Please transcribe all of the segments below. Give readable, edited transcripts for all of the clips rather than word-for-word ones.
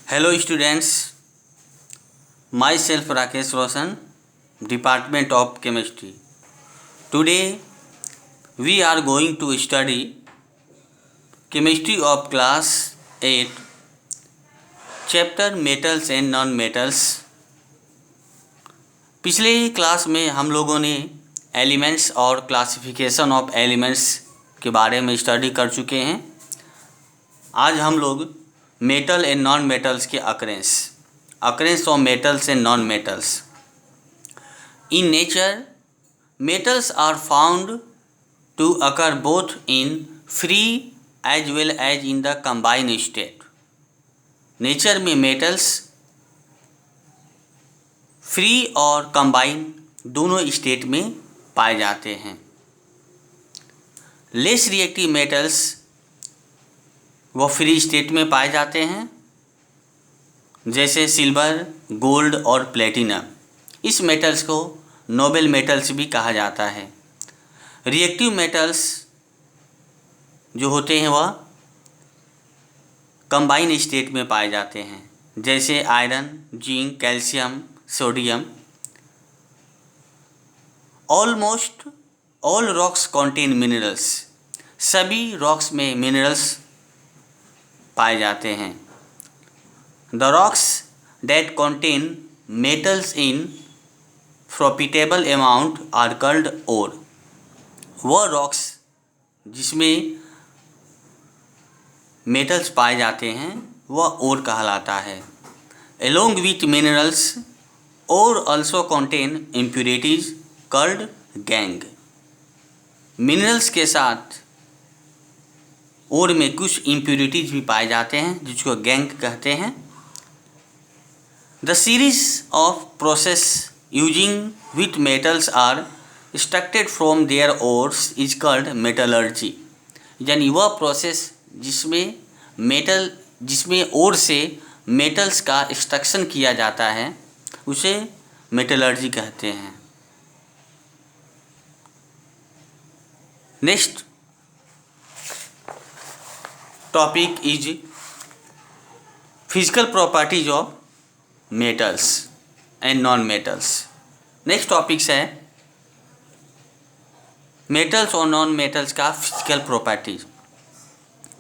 Hello students, myself Rakesh Roshan, Department of Chemistry. Today we are going to study Chemistry of Class 8, Chapter Metals and Non-Metals. पिछले class में हम लोगों ने elements और classification of elements के बारे में स्टडी कर चुके हैं। आज हम लोग मेटल एंड नॉन मेटल्स के occurrence of metals and non metals. In nature metals are found to occur both in free as well as in the combined state. Nature में मेटल्स फ्री और combine दोनों state में पाए जाते हैं। Less reactive metals वो free state में पाए जाते हैं, जैसे सिल्वर, गोल्ड और प्लेटिनम। इस मेटल्स को नोबल मेटल्स भी कहा जाता है। रिएक्टिव मेटल्स जो होते हैं वह कंबाइन स्टेट में पाए जाते हैं, जैसे iron, zinc, calcium, sodium. Almost all rocks contain minerals. सभी रॉक्स में मिनरल्स पाए जाते हैं। The rocks that contain metals in profitable amount are called ore. वह रॉक्स जिसमें मेटल्स पाए जाते हैं वह ओर कहलाता है। Along with minerals ore also contain impurities called gangue. Minerals के साथ ओर में कुछ इम्प्यूरिटीज भी पाए जाते हैं जिसको गैंग कहते हैं। The series of process using with metals are extracted from their ores is called metallurgy. यानी वह प्रोसेस जिसमें ओर से मेटल्स का एक्सट्रैक्शन किया जाता है उसे मेटलर्जी कहते हैं। Next topic is physical properties of metals and non metals. Next topics है मेटल्स और नॉन मेटल्स का फिजिकल प्रॉपर्टीज।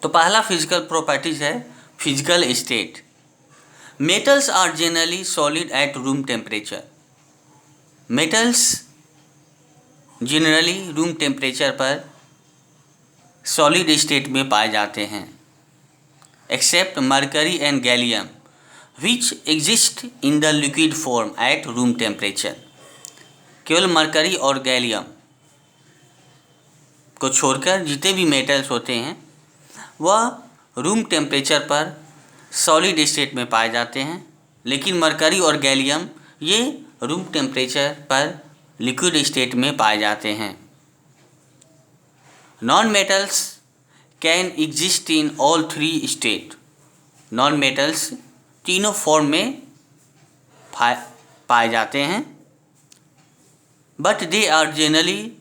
तो पहला फिजिकल प्रॉपर्टीज है physical state. Metals are generally solid at room temperature. Metals generally room temperature पर solid state में पाए जाते हैं, except mercury and gallium which exist in the liquid form at room temperature. केवल mercury और gallium को छोड़कर जितने भी मेटल्स होते हैं वह रूम टेम्परेचर पर सॉलिड स्टेट में पाए जाते हैं, लेकिन मरकरी और गैलियम ये रूम टेम्परेचर पर लिक्विड स्टेट में पाए जाते हैं। Non metals can exist in all three state. Non metals तीनों फॉर्म में पाए जाते हैं, but they are generally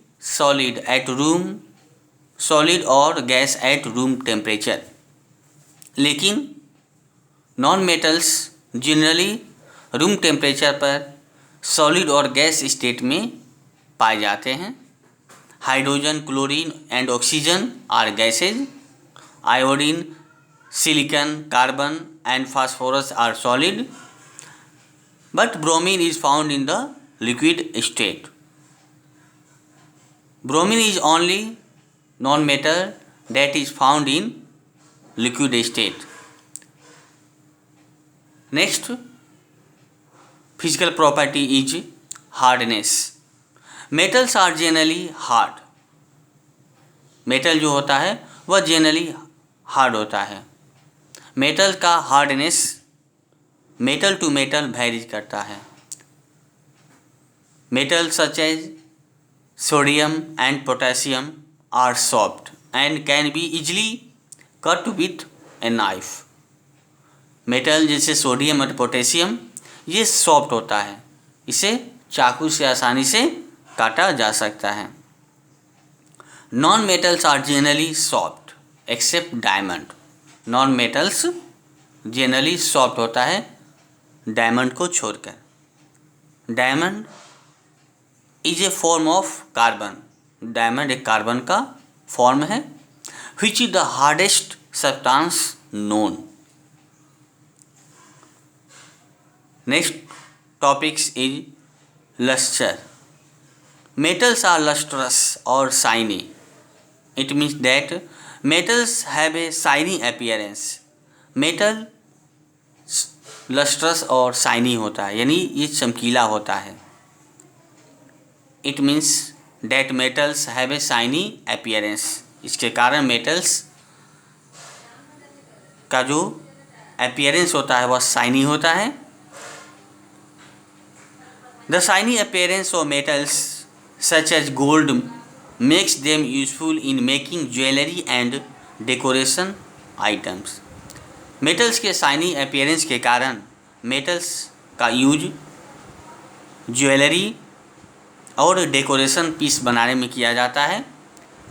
solid और गैस एट रूम टेम्परेचर। लेकिन non metals generally room temperature पर सॉलिड और गैस स्टेट में पाए जाते हैं। Hydrogen, chlorine and oxygen are gases. Iodine, silicon, carbon and phosphorus are solid, but bromine is found in the liquid state. Bromine is only non metal that is found in liquid state. Next physical property is hardness. Metals are generally hard. Metal जो होता है वह generally hard होता है। Metal का hardness metal to metal varies करता है। Metal such as sodium and potassium are soft and can be easily cut with a knife. Metal जैसे सोडियम और पोटेशियम ये सॉफ्ट होता है, इसे चाकू से आसानी से काटा जा सकता है। Non-metals are generally soft except diamond. Non-metals generally soft होता है डायमंड को छोड़कर। Diamond is a form of carbon. Diamond एक कार्बन का फॉर्म है। Which is the hardest substance known. Next topics is lustre. Metals are lustrous or shiny. It means that metals have a shiny appearance. Metal lustrous और shiny होता है, यानी ये चमकीला होता है। It means that metals have a shiny appearance. इसके कारण metals का जो appearance होता है वह shiny होता है। The shiny appearance of metals such as gold makes them useful in making jewelry and decoration items. Metals के शाइनी अपीयरेंस के कारण मेटल्स का यूज ज्वेलरी और डेकोरेशन पीस बनाने में किया जाता है,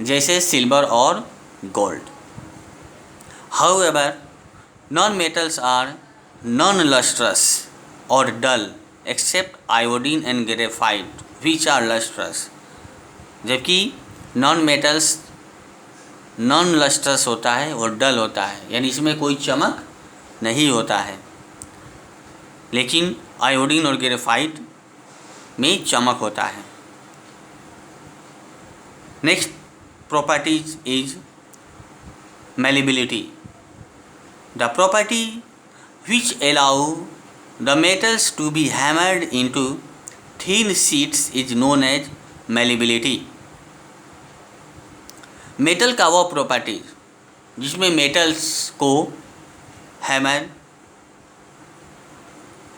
जैसे सिल्वर और gold. However, non-metals are non-lustrous or dull except iodine and graphite which are lustrous. जबकि नॉन मेटल्स नॉन लस्ट्रस होता है और डल होता है, यानी इसमें कोई चमक नहीं होता है, लेकिन आयोडीन और ग्रेफाइट में चमक होता है। Next properties is malleability. The property which allow the metals to be hammered into thin sheets is known as malleability. Metal का वो प्रॉपर्टी जिसमें मेटल्स को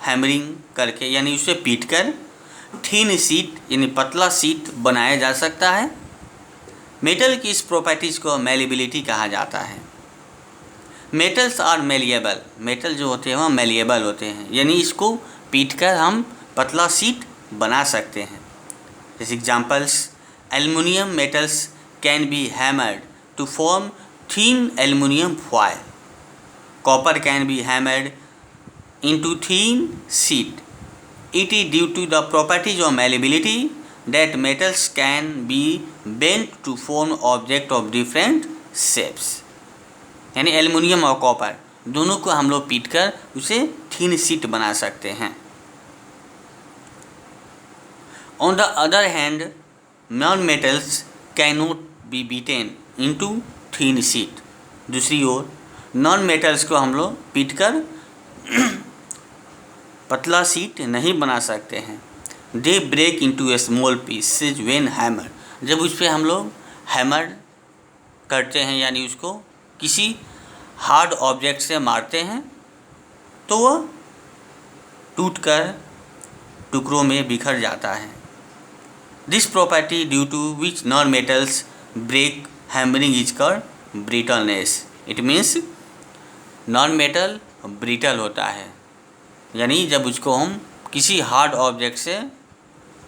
हैमरिंग करके यानी उसे पीटकर थिन शीट यानी पतला शीट बनाया जा सकता है। मेटल की इस प्रॉपर्टीज़ को मैलिएबिलिटी कहा जाता है। Metals are malleable. मेटल जो होते हैं वह मेलिएबल होते हैं, यानी इसको पीटकर हम पतला शीट बना सकते हैं। जैसे examples, aluminium metals can be hammered to form thin aluminium foil. Copper can be hammered into thin sheet. It is due to the properties of malleability that metals can be bent to form objects of different shapes. यानी aluminium और copper दोनों को हम लोग पीट कर उसे thin sheet बना सकते हैं। On the other hand, non-metals cannot be beaten into thin sheet. दूसरी ओर नॉन मेटल्स को हम लोग पीट कर पतला शीट नहीं बना सकते हैं। They break into a small pieces when hammer. जब उस पर हम लोग हैमर करते हैं यानी उसको किसी हार्ड ऑब्जेक्ट से मारते हैं तो वह टूटकर टुकड़ों में बिखर जाता है। This property due to which non metals break hammering is called brittleness. It means non metal brittle होता है, यानी जब उसको हम किसी हार्ड ऑब्जेक्ट से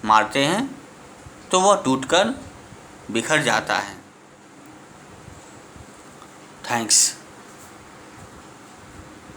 मारते हैं तो वह टूटकर बिखर जाता है। थैंक्स।